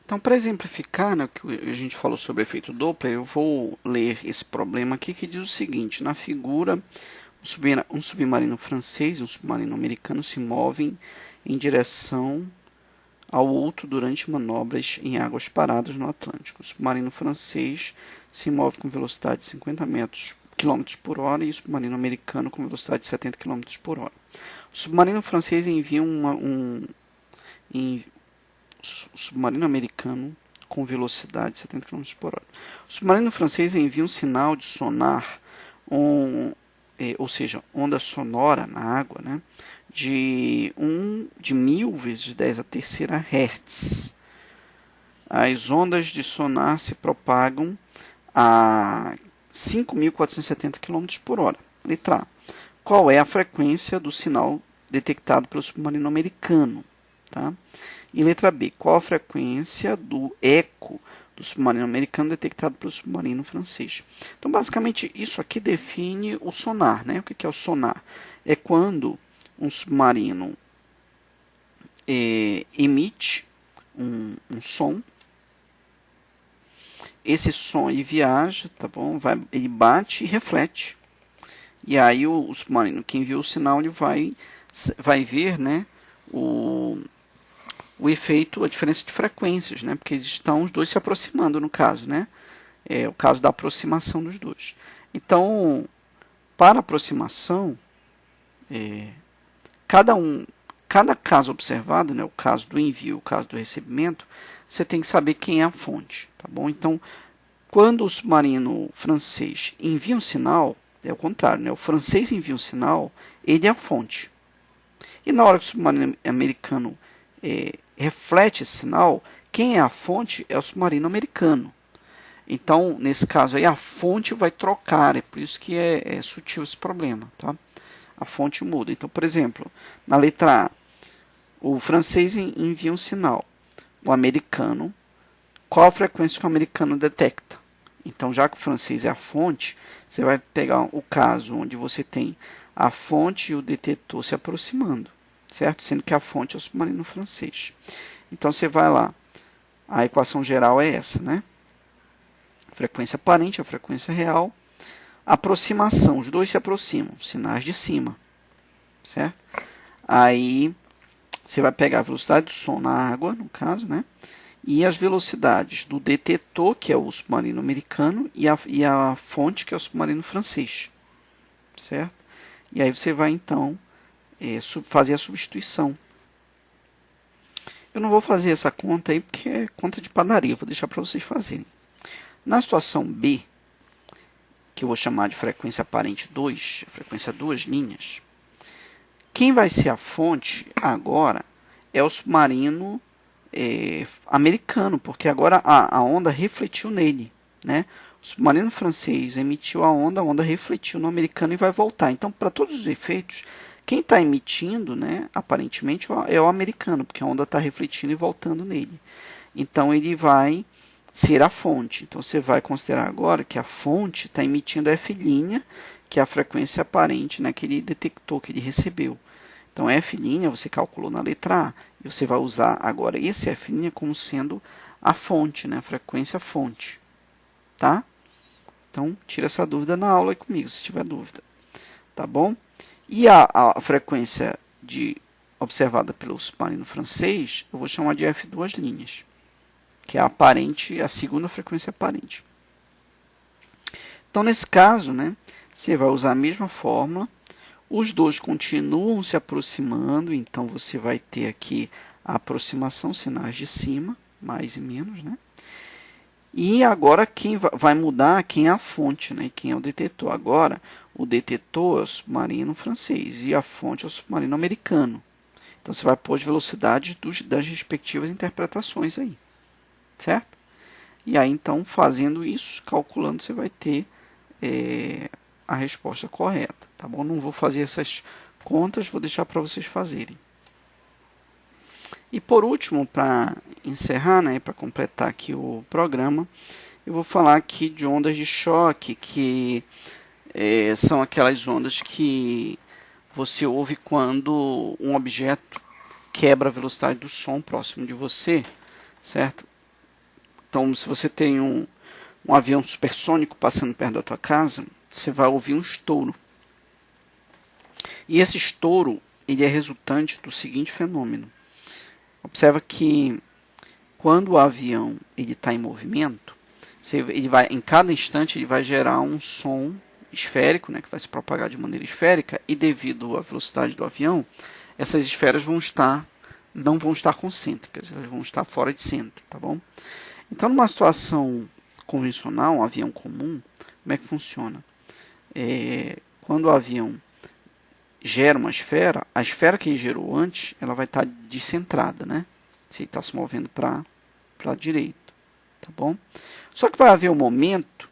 Então, para exemplificar, né, o que a gente falou sobre efeito Doppler, eu vou ler esse problema aqui que diz o seguinte: na figura, um submarino francês e um submarino americano se movem em direção ao outro durante manobras em águas paradas no Atlântico. O submarino francês se move com velocidade de 50 km por hora e o submarino americano com velocidade de 70 km por hora. O submarino francês envia o submarino americano com velocidade de 70 km por hora. O submarino francês envia um sinal de sonar, ou seja, onda sonora na água, né, de 1000 vezes 10 a terceira Hz. As ondas de sonar se propagam a 5.470 km por hora. Letra A. Qual é a frequência do sinal detectado pelo submarino americano? Tá? E letra B. Qual a frequência do eco do submarino americano detectado pelo submarino francês? Então, basicamente, isso aqui define o sonar, né? O que é o sonar? É quando um submarino emite um som. Esse som ele viaja, tá bom? Ele bate e reflete. E aí o submarino que enviou o sinal ele vai ver, né, o efeito, a diferença de frequências, né? Porque estão os dois se aproximando no caso, né? É o caso da aproximação dos dois. Então, para aproximação, cada caso observado, né, o caso do envio, o caso do recebimento, você tem que saber quem é a fonte, tá bom? Então, quando o submarino francês envia um sinal, é o contrário, né? O francês envia um sinal, ele é a fonte. E na hora que o submarino americano reflete esse sinal, quem é a fonte é o submarino americano. Então, nesse caso aí, a fonte vai trocar, é por isso que é sutil esse problema, tá? A fonte muda. Então, por exemplo, na letra A, o francês envia um sinal. O americano, qual a frequência que o americano detecta? Então, já que o francês é a fonte, você vai pegar o caso onde você tem a fonte e o detetor se aproximando, certo? Sendo que a fonte é o submarino francês. Então, você vai lá. A equação geral é essa, né? Frequência aparente, a frequência real. Aproximação, os dois se aproximam, sinais de cima, certo? Aí você vai pegar a velocidade do som na água, no caso, né? E as velocidades do detetor, que é o submarino americano, e a fonte, que é o submarino francês, certo? E aí você vai, então, fazer a substituição. Eu não vou fazer essa conta aí, porque é conta de padaria, vou deixar para vocês fazerem. Na situação B, que eu vou chamar de frequência aparente 2, frequência 2 linhas, quem vai ser a fonte agora é o submarino americano, porque agora a onda refletiu nele, né? O submarino francês emitiu a onda refletiu no americano e vai voltar. Então, para todos os efeitos, quem está emitindo, né, aparentemente, é o americano, porque a onda está refletindo e voltando nele. Então, ele vai ser a fonte. Então, você vai considerar agora que a fonte está emitindo F', que é a frequência aparente naquele detector que ele recebeu. Então, F' você calculou na letra A, e você vai usar agora esse F' como sendo a fonte, né? A frequência fonte. Tá? Então, tira essa dúvida na aula aí comigo, se tiver dúvida. Tá bom? E a frequência observada pelo submarino francês, eu vou chamar de F2', que é a aparente, a segunda frequência aparente. Então, nesse caso, né, você vai usar a mesma fórmula. Os dois continuam se aproximando, então você vai ter aqui a aproximação, sinais de cima, mais e menos, né? E agora quem vai mudar, quem é a fonte, né? Quem é o detetor. Agora, o detetor é o submarino francês e a fonte é o submarino americano. Então, você vai pôr as velocidades das respectivas interpretações aí, certo? E aí, então, fazendo isso, calculando, você vai ter a resposta correta, tá bom? Não vou fazer essas contas, vou deixar para vocês fazerem. E por último, para encerrar, né, para completar aqui o programa, eu vou falar aqui de ondas de choque, que são aquelas ondas que você ouve quando um objeto quebra a velocidade do som próximo de você, certo? Então, se você tem um avião supersônico passando perto da tua casa, você vai ouvir um estouro. E esse estouro, ele é resultante do seguinte fenômeno. Observa que quando o avião está em movimento, ele vai, em cada instante ele vai gerar um som esférico, né, que vai se propagar de maneira esférica, e devido à velocidade do avião, essas esferas não vão estar concêntricas, elas vão estar fora de centro, tá bom? Então, numa situação convencional, um avião comum, como é que funciona? Quando o avião gera uma esfera, a esfera que ele gerou antes, ela vai estar descentrada, né? Se ele está se movendo para a direita, tá bom? Só que vai haver um momento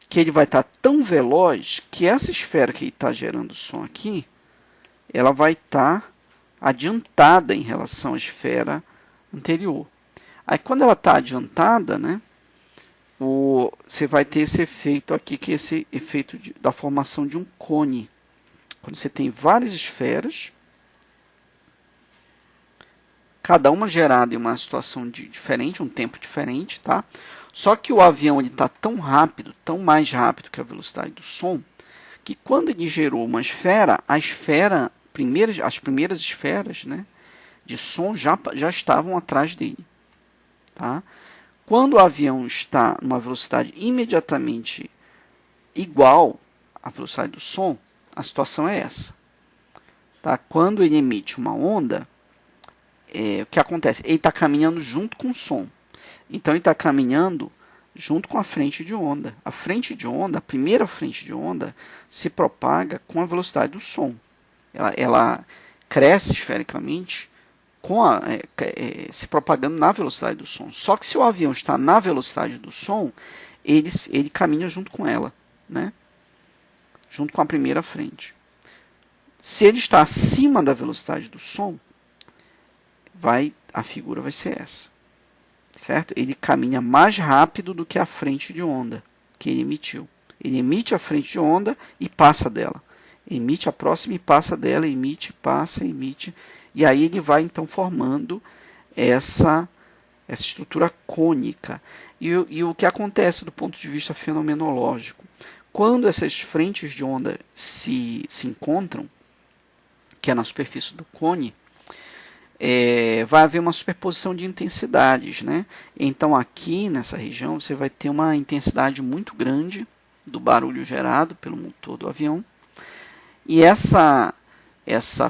que ele vai estar tão veloz que essa esfera que ele está gerando som aqui, ela vai estar adiantada em relação à esfera anterior. Aí quando ela está adiantada, né, você vai ter esse efeito aqui, que é esse efeito da formação de um cone. Quando você tem várias esferas, cada uma gerada em uma situação diferente, um tempo diferente, tá? Só que o avião está tão rápido, tão mais rápido que a velocidade do som, que quando ele gerou uma esfera, as primeiras esferas, né, de som já estavam atrás dele. Tá? Quando o avião está numa velocidade imediatamente igual à velocidade do som, a situação é essa. Tá? Quando ele emite uma onda, o que acontece? Ele está caminhando junto com o som. Então, ele está caminhando junto com a frente de onda. A frente de onda, a primeira frente de onda, se propaga com a velocidade do som. Ela cresce esfericamente se propagando na velocidade do som. Só que se o avião está na velocidade do som, ele caminha junto com ela, né? Junto com a primeira frente. Se ele está acima da velocidade do som, a figura vai ser essa. Certo? Ele caminha mais rápido do que a frente de onda que ele emitiu. Ele emite a frente de onda e passa dela. Emite a próxima e passa dela, emite, passa, emite. E aí ele vai então formando essa estrutura cônica. E o que acontece do ponto de vista fenomenológico? Quando essas frentes de onda se encontram, que é na superfície do cone, vai haver uma superposição de intensidades, né? Então aqui nessa região você vai ter uma intensidade muito grande do barulho gerado pelo motor do avião, e essa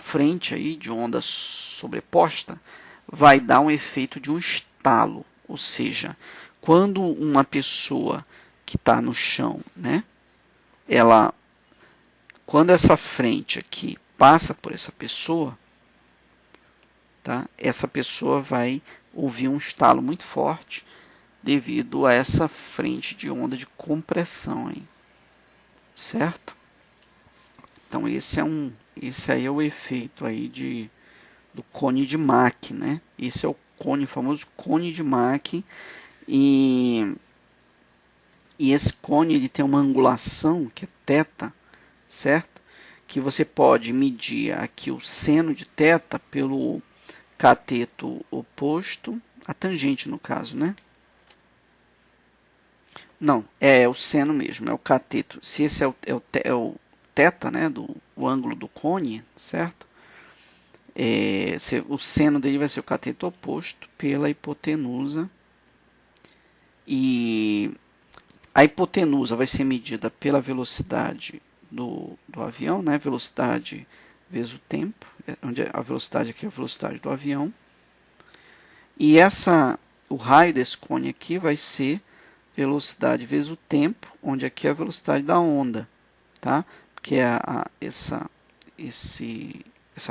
frente aí de onda sobreposta vai dar um efeito de um estalo, ou seja, quando uma pessoa que está no chão, né, quando essa frente aqui passa por essa pessoa, tá? Essa pessoa vai ouvir um estalo muito forte devido a essa frente de onda de compressão, hein? Certo? Então esse aí é o efeito aí do cone de Mach, né? Esse é o famoso cone de Mach, e esse cone ele tem uma angulação que é θ, certo? Que você pode medir aqui o seno de θ pelo cateto oposto, a tangente no caso, né? Não, é o seno mesmo, é o cateto. Se esse é o θ, né, o ângulo do cone, certo? O seno dele vai ser o cateto oposto pela hipotenusa. E a hipotenusa vai ser medida pela velocidade do avião, né? Velocidade vezes o tempo, onde a velocidade aqui é a velocidade do avião. E o raio desse cone aqui vai ser velocidade vezes o tempo, onde aqui é a velocidade da onda, tá? Porque essa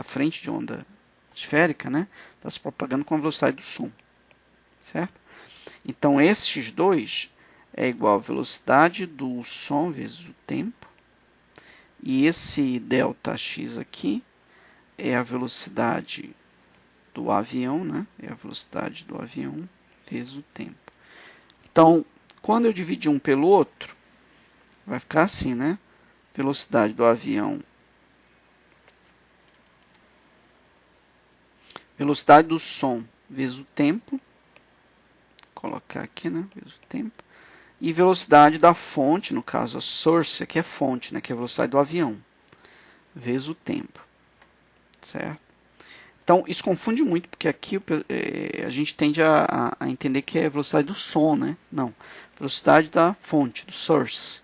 frente de onda esférica, né, está se propagando com a velocidade do som, certo? Então, esses dois é igual a velocidade do som vezes o tempo, e esse ΔX aqui é a velocidade do avião, né? É a velocidade do avião vezes o tempo. Então, quando eu dividir um pelo outro, vai ficar assim, né? Velocidade do avião, velocidade do som vezes o tempo, colocar colocar aqui, né? Vezes o tempo. E velocidade da fonte, no caso a source, aqui é fonte, né? Que é a velocidade do avião, vezes o tempo, certo? Então, isso confunde muito, porque aqui a gente tende a entender que é a velocidade do som, né? Não, velocidade da fonte, do source.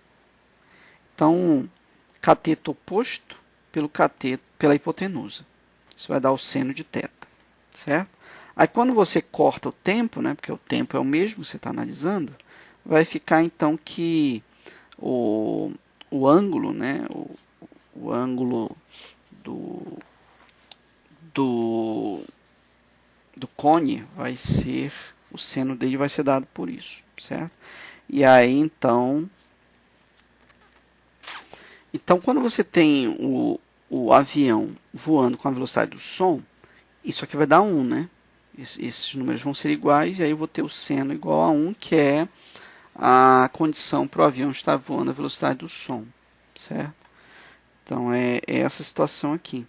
Então, cateto oposto pelo cateto, pela hipotenusa. Isso vai dar o seno de θ, certo? Aí, quando você corta o tempo, né? Porque o tempo é o mesmo que você está analisando, vai ficar, então, que o ângulo, né? O ângulo do cone vai ser, o seno dele vai ser dado por isso, certo? E aí, então quando você tem o avião voando com a velocidade do som, isso aqui vai dar 1, né? Esses números vão ser iguais, e aí eu vou ter o seno igual a 1, que é a condição para o avião estar voando a velocidade do som, certo? Então, é essa situação aqui.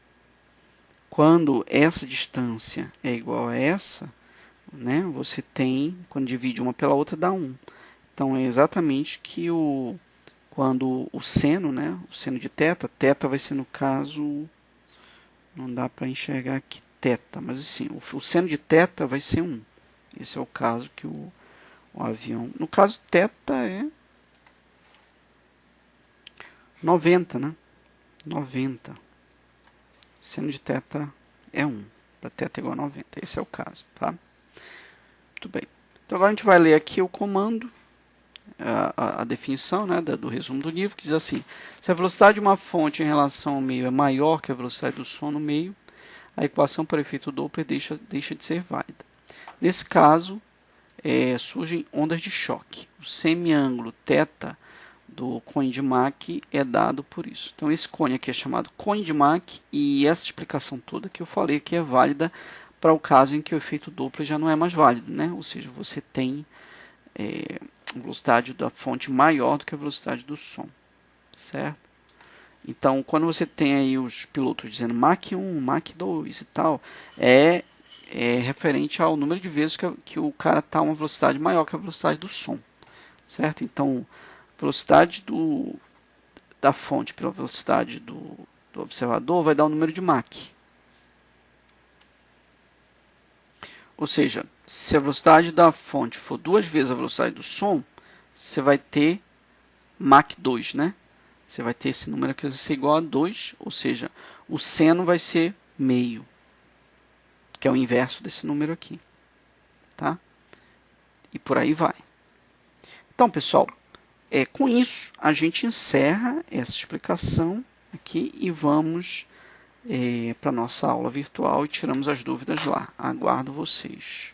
Quando essa distância é igual a essa, né, você tem, quando divide uma pela outra, dá 1. Então, é exatamente que quando o seno, né, o seno de θ, θ vai ser, no caso, não dá para enxergar aqui θ, mas assim, o seno de θ vai ser 1. Esse é o caso que o avião... No caso, θ é 90, né? 90. Seno de θ é 1, para θ igual a 90. Esse é o caso, tá? Muito bem. Então, agora a gente vai ler aqui o comando, a definição, né, do resumo do livro, que diz assim: se a velocidade de uma fonte em relação ao meio é maior que a velocidade do som no meio, a equação por efeito Doppler deixa de ser válida. Nesse caso, surgem ondas de choque. O semiângulo θ do cone de Mach é dado por isso. Então, esse cone aqui é chamado cone de Mach, e essa explicação toda que eu falei aqui é válida para o caso em que o efeito Doppler já não é mais válido, né? Ou seja, você tem a velocidade da fonte maior do que a velocidade do som, certo? Então, quando você tem aí os pilotos dizendo Mach 1, Mach 2 e tal, é referente ao número de vezes que o cara está a uma velocidade maior que a velocidade do som, certo? Então, velocidade da fonte pela velocidade do observador vai dar o número de Mach. Ou seja, se a velocidade da fonte for 2 vezes a velocidade do som, você vai ter Mach 2, né? Você vai ter esse número aqui vai ser igual a 2, ou seja, o seno vai ser meio, que é o inverso desse número aqui, tá? E por aí vai. Então, pessoal, com isso a gente encerra essa explicação aqui e vamos para a nossa aula virtual e tiramos as dúvidas lá. Aguardo vocês.